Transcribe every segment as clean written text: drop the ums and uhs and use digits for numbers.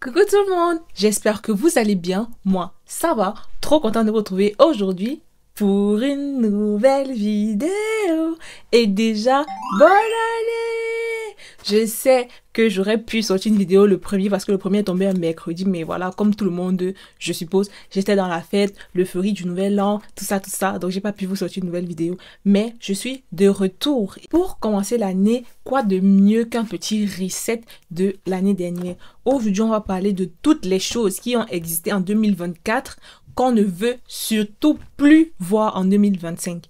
Coucou tout le monde, j'espère que vous allez bien. Moi, ça va. Trop content de vous retrouver aujourd'hui pour une nouvelle vidéo. Et déjà, bonne année! Je sais que j'aurais pu sortir une vidéo le premier parce que le premier est tombé un mercredi. Mais voilà, comme tout le monde, je suppose, j'étais dans la fête, l'euphorie du nouvel an, tout ça, tout ça. Donc, j'ai pas pu vous sortir une nouvelle vidéo. Mais je suis de retour. Pour commencer l'année, quoi de mieux qu'un petit reset de l'année dernière? Aujourd'hui, on va parler de toutes les choses qui ont existé en 2024 qu'on ne veut surtout plus voir en 2025.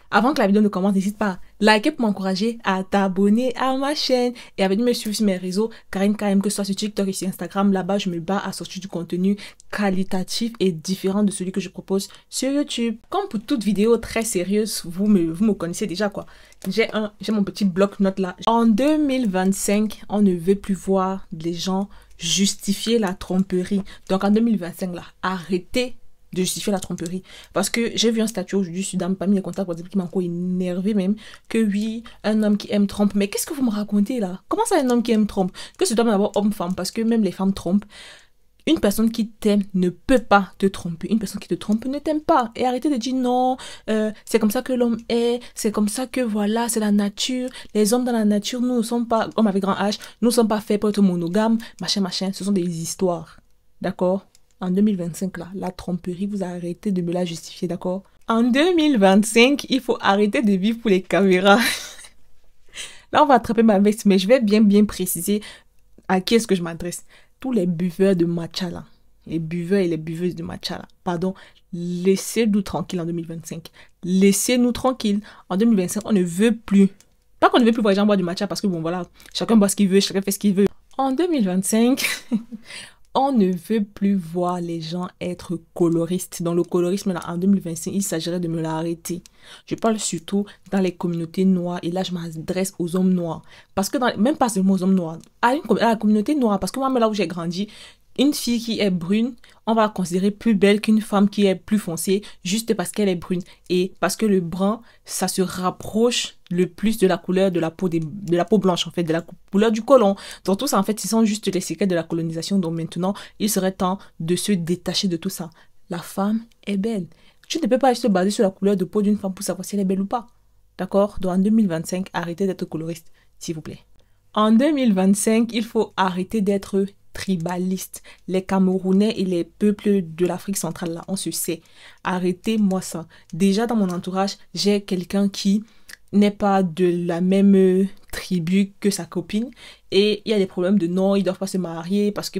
Avant que la vidéo ne commence, n'hésite pas à liker pour m'encourager, à t'abonner à ma chaîne et à venir me suivre sur mes réseaux. Karine KM, que ce soit sur TikTok et sur Instagram, là-bas, je me bats à sortir du contenu qualitatif et différent de celui que je propose sur YouTube. Comme pour toute vidéo très sérieuse, vous me connaissez déjà quoi. J'ai mon petit bloc-notes là. En 2025, on ne veut plus voir les gens justifier la tromperie. Donc en 2025 là, arrêtez de justifier la tromperie. Parce que j'ai vu un statut aujourd'hui sur dans parmi les contacts qui m'a encore énervé même. Que oui, un homme qui aime trompe. Mais qu'est-ce que vous me racontez là? Comment ça un homme qui aime trompe? Que ce doit d'abord homme-femme. Parce que même les femmes trompent. Une personne qui t'aime ne peut pas te tromper. Une personne qui te trompe ne t'aime pas. Et arrêtez de dire non, c'est comme ça que l'homme est, c'est comme ça que voilà, c'est la nature. Les hommes dans la nature, nous ne sommes pas, hommes avec grand H, nous ne sommes pas faits pour être monogames, machin, machin. Ce sont des histoires. D'accord? En 2025, là, la tromperie, vous arrêtez de me la justifier, d'accord? En 2025, il faut arrêter de vivre pour les caméras. Là, on va attraper ma veste, mais je vais bien préciser à qui est-ce que je m'adresse. Tous les buveurs de matcha, là, les buveurs et les buveuses de matcha, là, pardon, laissez-nous tranquilles en 2025. Laissez-nous tranquilles. En 2025, on ne veut plus. Pas qu'on ne veut plus voir les gens boire du matcha parce que, bon, voilà, chacun boit ce qu'il veut, chacun fait ce qu'il veut. En 2025... on ne veut plus voir les gens être coloristes. Dans le colorisme, là, en 2025, il s'agirait de me l'arrêter. Je parle surtout dans les communautés noires. Et là, je m'adresse aux hommes noirs. Parce que, même pas seulement aux hommes noirs, à la communauté noire. Parce que moi, là où j'ai grandi, une fille qui est brune, on va la considérer plus belle qu'une femme qui est plus foncée juste parce qu'elle est brune. Et parce que le brun, ça se rapproche le plus de la couleur de la peau, de la peau blanche, en fait, de la couleur du côlon. Donc tout ça, en fait, ce sont juste les séquelles de la colonisation. Donc maintenant, il serait temps de se détacher de tout ça. La femme est belle. Tu ne peux pas se baser sur la couleur de peau d'une femme pour savoir si elle est belle ou pas. D'accord? Donc en 2025, arrêtez d'être coloriste, s'il vous plaît. En 2025, il faut arrêter d'être tribalistes. Les Camerounais et les peuples de l'Afrique centrale, là, on se sait. Arrêtez-moi ça. Déjà, dans mon entourage, j'ai quelqu'un qui n'est pas de la même tribu que sa copine. Et il y a des problèmes de non, ils doivent pas se marier parce que.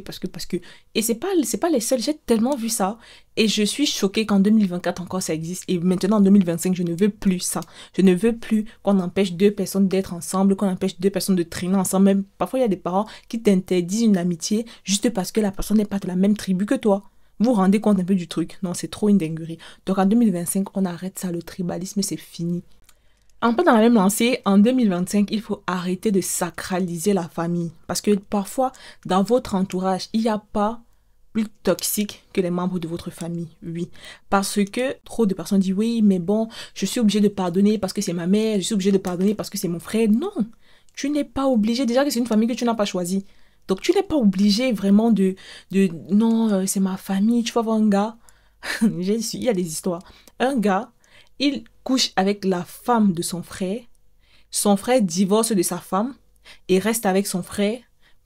Et c'est pas les seuls. J'ai tellement vu ça. Et je suis choquée qu'en 2024 encore ça existe. Et maintenant en 2025, je ne veux plus ça. Je ne veux plus qu'on empêche deux personnes d'être ensemble, qu'on empêche deux personnes de traîner ensemble. Même parfois, il y a des parents qui t'interdisent une amitié juste parce que la personne n'est pas de la même tribu que toi. Vous vous rendez compte un peu du truc? Non, c'est trop une dinguerie. Donc en 2025, on arrête ça. Le tribalisme, c'est fini. Un peu dans la même lancée, en 2025, il faut arrêter de sacraliser la famille. Parce que parfois, dans votre entourage, il n'y a pas plus toxique que les membres de votre famille. Oui. Parce que trop de personnes disent, oui, mais bon, je suis obligée de pardonner parce que c'est ma mère, je suis obligée de pardonner parce que c'est mon frère. Non, tu n'es pas obligé. Déjà que c'est une famille que tu n'as pas choisie. Donc, tu n'es pas obligé vraiment non, c'est ma famille. Tu vas voir un gars. Il y a des histoires. Un gars, il couche avec la femme de son frère divorce de sa femme et reste avec son frère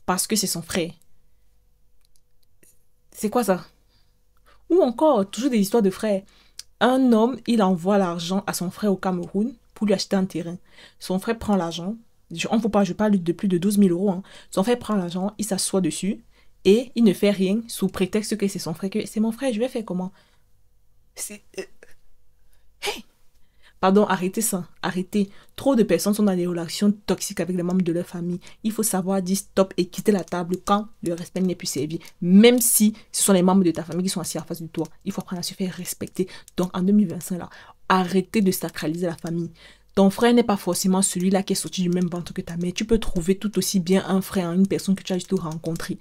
parce que c'est son frère. C'est quoi ça? Ou encore, toujours des histoires de frères. Un homme, il envoie l'argent à son frère au Cameroun pour lui acheter un terrain. Son frère prend l'argent. Je parle de plus de 12 000 euros. Hein. Son frère prend l'argent, il s'assoit dessus et il ne fait rien sous prétexte que c'est son frère. Que c'est mon frère, je vais faire comment? Hey! Pardon, arrêtez ça, arrêtez. Trop de personnes sont dans des relations toxiques avec les membres de leur famille. Il faut savoir dire stop et quitter la table quand le respect n'est plus servi. Même si ce sont les membres de ta famille qui sont assis en face de toi. Il faut apprendre à se faire respecter. Donc en 2025, là, arrêtez de sacraliser la famille. Ton frère n'est pas forcément celui-là qui est sorti du même ventre que ta mère. Tu peux trouver tout aussi bien un frère, une personne que tu as juste rencontrée.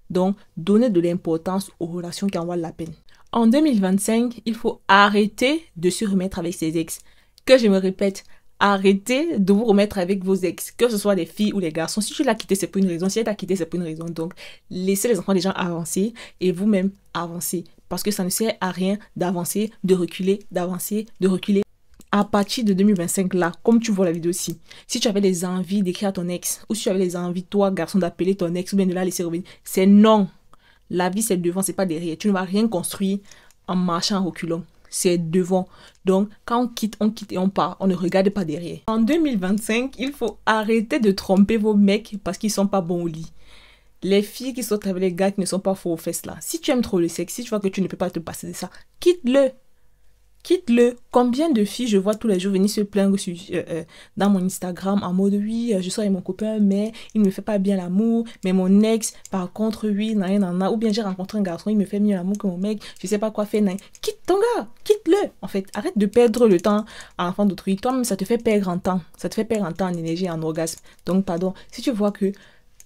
Donc, donnez de l'importance aux relations qui en valent la peine. En 2025, il faut arrêter de se remettre avec ses ex. Que je me répète, arrêtez de vous remettre avec vos ex, que ce soit les filles ou les garçons. Si tu l'as quitté, c'est pour une raison. Si elle t'a quitté, c'est pour une raison. Donc, laissez les enfants des gens avancer et vous-même avancer. Parce que ça ne sert à rien d'avancer, de reculer, d'avancer, de reculer. À partir de 2025, là, comme tu vois la vidéo aussi, si tu avais les envies d'écrire à ton ex, ou si tu avais les envies, toi, garçon, d'appeler ton ex, ou bien de la laisser revenir, c'est non. La vie, c'est devant, c'est pas derrière. Tu ne vas rien construire en marchant, en reculant. C'est devant. Donc, quand on quitte et on part. On ne regarde pas derrière. En 2025, il faut arrêter de tromper vos mecs parce qu'ils sont pas bons au lit. Les filles qui sortent avec les gars qui ne sont pas faux aux fesses là. Si tu aimes trop le sexe, si tu vois que tu ne peux pas te passer de ça, quitte-le. Quitte-le. Combien de filles je vois tous les jours venir se plaindre dans mon Instagram en mode oui, je sors avec mon copain, mais il ne me fait pas bien l'amour. Mais mon ex, par contre, oui, nan. Ou bien j'ai rencontré un garçon, il me fait mieux l'amour que mon mec, je sais pas quoi faire. Nan. Quitte ton gars, quitte-le. En fait, arrête de perdre le temps à l'enfant d'autrui. Toi-même, ça te fait perdre en temps. Ça te fait perdre en temps, en énergie, en orgasme. Donc, pardon, si tu vois que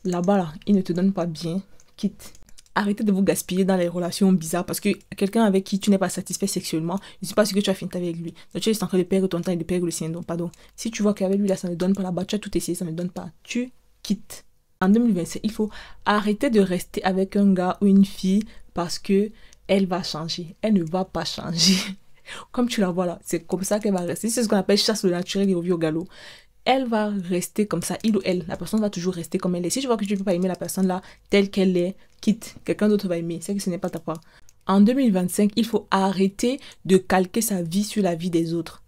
là-bas, là, il ne te donne pas bien, quitte. Arrêtez de vous gaspiller dans les relations bizarres parce que quelqu'un avec qui tu n'es pas satisfait sexuellement, je ne sais pas ce que tu as fait avec lui. Donc tu es juste en train de perdre ton temps et de perdre le sien. Donc pardon. Si tu vois qu'avec lui là ça ne donne pas là-bas, tu as tout essayé, ça ne donne pas. Tu quittes. En 2025, il faut arrêter de rester avec un gars ou une fille parce que elle va changer. Elle ne va pas changer. Comme tu la vois là, c'est comme ça qu'elle va rester. C'est ce qu'on appelle chasse le naturel et revient au galop. Elle va rester comme ça, il ou elle, la personne va toujours rester comme elle est. Si tu vois que tu ne peux pas aimer la personne là, telle qu'elle est, quitte, quelqu'un d'autre va aimer, c'est que ce n'est pas ta part. En 2025, il faut arrêter de calquer sa vie sur la vie des autres.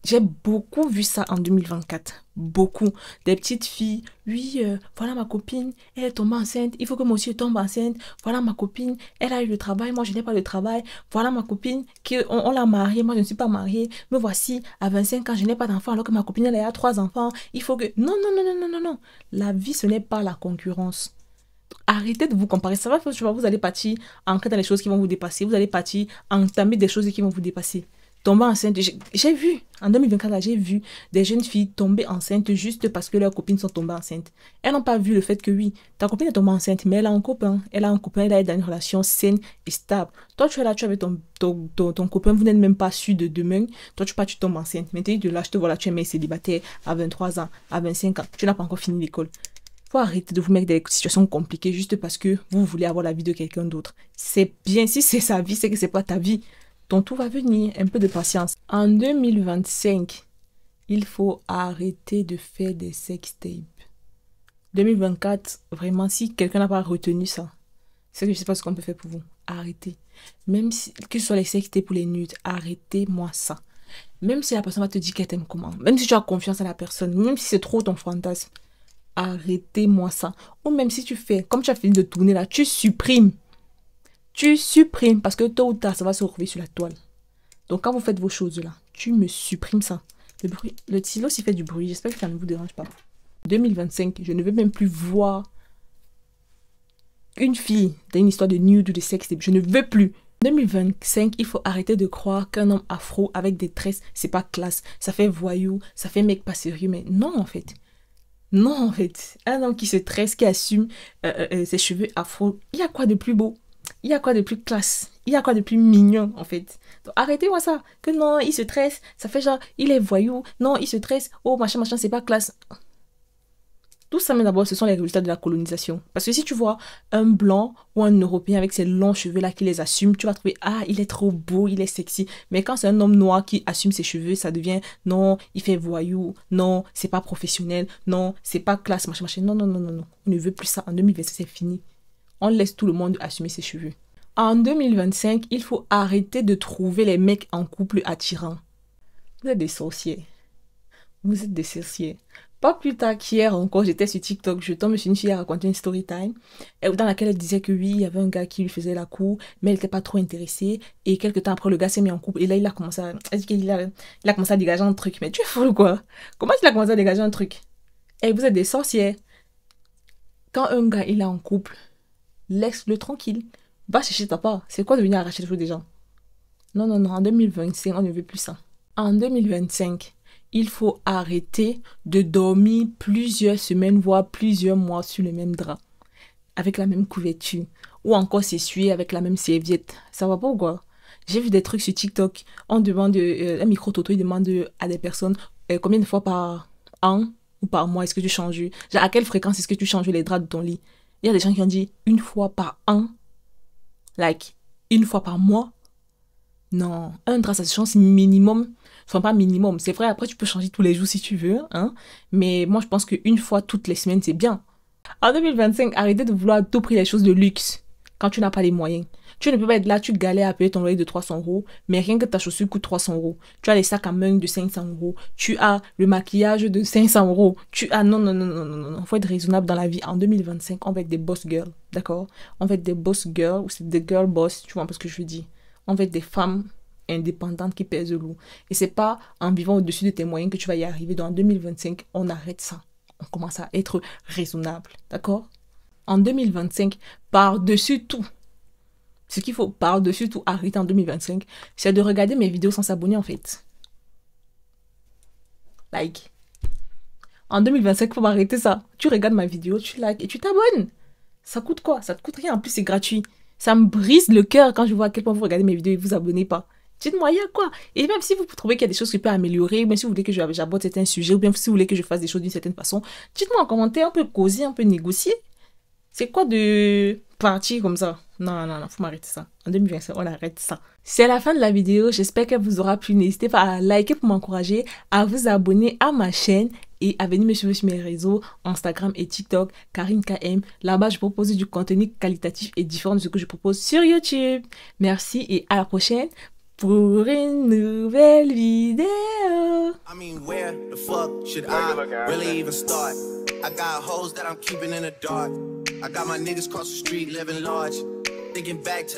J'ai beaucoup vu ça en 2024. Beaucoup. Des petites filles. Oui, voilà ma copine. Elle est tombée enceinte. Il faut que moi aussi je tombe enceinte. Voilà ma copine. Elle a eu le travail. Moi, je n'ai pas le travail. Voilà ma copine. On l'a mariée. Moi, je ne suis pas mariée. Me voici à 25 ans. Je n'ai pas d'enfant alors que ma copine, elle a 3 enfants. Il faut que... Non, non, non, non, non, non, non. La vie, ce n'est pas la concurrence. Arrêtez de vous comparer. Ça va, tu vois, vous allez partir entrer dans les choses qui vont vous dépasser. Vous allez partir entamer des choses qui vont vous dépasser. Tomber enceinte, j'ai vu, en 2024, là, j'ai vu des jeunes filles tomber enceintes juste parce que leurs copines sont tombées enceintes. Elles n'ont pas vu le fait que oui, ta copine est tombée enceinte, mais elle a un copain, elle est dans une relation saine et stable. Toi, tu es là, tu es avec ton copain, vous n'êtes même pas sûr de demain. Toi, tu tombes enceinte. Maintenant, de là, je te vois là, tu es mec célibataire à 23 ans, à 25 ans, tu n'as pas encore fini l'école. Faut arrêter de vous mettre dans des situations compliquées juste parce que vous voulez avoir la vie de quelqu'un d'autre. C'est bien, si c'est sa vie, c'est que c'est pas ta vie. Donc tout va venir, un peu de patience. En 2025, il faut arrêter de faire des sextapes. 2024, vraiment, si quelqu'un n'a pas retenu ça, c'est que je ne sais pas ce qu'on peut faire pour vous. Arrêtez. Même si, que ce soit les sextapes ou les nudes, arrêtez-moi ça. Même si la personne va te dire qu'elle t'aime comment, même si tu as confiance en la personne, même si c'est trop ton fantasme, arrêtez-moi ça. Ou même si tu fais, comme tu as fini de tourner là, tu supprimes. Tu supprimes parce que tôt ou tard, ça va se retrouver sur la toile. Donc, quand vous faites vos choses là, tu me supprimes ça. Le bruit, le stylo s'il fait du bruit, j'espère que ça ne vous dérange pas. 2025, je ne veux même plus voir une fille dans une histoire de nude ou de sexe. Je ne veux plus. 2025, il faut arrêter de croire qu'un homme afro avec des tresses, c'est pas classe. Ça fait voyou, ça fait mec pas sérieux. Mais non, en fait. Non, en fait. Un homme qui se tresse, qui assume ses cheveux afro, il y a quoi de plus beau? Il y a quoi de plus classe? Il y a quoi de plus mignon, en fait? Donc, arrêtez-moi ça. Que non, il se tresse. Ça fait genre, il est voyou. Non, il se tresse. Oh, machin, machin, c'est pas classe. Tout ça, mais d'abord, ce sont les résultats de la colonisation. Parce que si tu vois un blanc ou un européen avec ses longs cheveux-là qui les assume, tu vas trouver, ah, il est trop beau, il est sexy. Mais quand c'est un homme noir qui assume ses cheveux, ça devient, non, il fait voyou. Non, c'est pas professionnel. Non, c'est pas classe, machin, machin. Non, non, non, non, non. On ne veut plus ça. En 2026, c'est fini. On laisse tout le monde assumer ses cheveux. En 2025, il faut arrêter de trouver les mecs en couple attirants. Vous êtes des sorciers. Vous êtes des sorciers. Pas plus tard qu'hier encore, j'étais sur TikTok, je tombe sur une fille à raconter une story time, dans laquelle elle disait que oui, il y avait un gars qui lui faisait la cour, mais elle n'était pas trop intéressée. Et quelques temps après, le gars s'est mis en couple. Et là, il a commencé à dégager un truc. Mais tu es folle ou quoi? Comment il a commencé à dégager un truc? Et vous êtes des sorciers. Quand un gars, il est en couple, laisse-le tranquille. Va chercher ta part. C'est quoi de venir arracher les choses des gens? Non, non, non. En 2025, on ne veut plus ça. En 2025, il faut arrêter de dormir plusieurs semaines, voire plusieurs mois sur le même drap. Avec la même couverture. Ou encore s'essuyer avec la même serviette. Ça va pas ou quoi? J'ai vu des trucs sur TikTok. On demande, un micro-toto, il demande à des personnes combien de fois par an ou par mois est-ce que tu changes? Genre, à quelle fréquence est-ce que tu changes les draps de ton lit? Il y a des gens qui ont dit une fois par an, like une fois par mois. Non, un drap, ça se change minimum. Enfin, pas minimum, c'est vrai, après tu peux changer tous les jours si tu veux, hein. Mais moi, je pense qu'une fois toutes les semaines, c'est bien. En 2025, arrêtez de vouloir t'offrir les choses de luxe quand tu n'as pas les moyens. Tu ne peux pas être là, tu galères à payer ton loyer de 300 euros, mais rien que ta chaussure coûte 300 euros. Tu as les sacs à main de 500 euros. Tu as le maquillage de 500 euros. Tu as... Non, non, non, non, non, non. Il faut être raisonnable dans la vie. En 2025, on va être des boss girls, d'accord? On va être des boss girls, ou c'est des girl boss, tu vois un peu ce que je veux dire. On va être des femmes indépendantes qui pèsent lourd. Et c'est pas en vivant au-dessus de tes moyens que tu vas y arriver. Donc en 2025, on arrête ça. On commence à être raisonnable, d'accord? En 2025, par-dessus tout, ce qu'il faut par-dessus tout arrêter en 2025, c'est de regarder mes vidéos sans s'abonner en fait. Like. En 2025, il faut m'arrêter ça. Tu regardes ma vidéo, tu likes et tu t'abonnes. Ça coûte quoi? Ça te coûte rien. En plus, c'est gratuit. Ça me brise le cœur quand je vois à quel point vous regardez mes vidéos et vous abonnez pas. Dites-moi, il y a quoi? Et même si vous trouvez qu'il y a des choses que je peux améliorer, même si vous voulez que j'aborde certains sujets, ou bien si vous voulez que je fasse des choses d'une certaine façon, dites-moi en commentaire, on peut causer, on peut négocier. C'est quoi de partir comme ça? Non, non, non, faut m'arrêter ça. En 2025, on arrête ça. C'est la fin de la vidéo. J'espère qu'elle vous aura plu. N'hésitez pas à liker pour m'encourager, à vous abonner à ma chaîne et à venir me suivre sur mes réseaux, Instagram et TikTok, Karine KM. Là-bas, je propose du contenu qualitatif et différent de ce que je propose sur YouTube. Merci et à la prochaine pour une nouvelle vidéo. I mean, where the fuck should I really even start? I got hoes that I'm keeping in the dark. I got my niggas cross the street living large. Thinking back to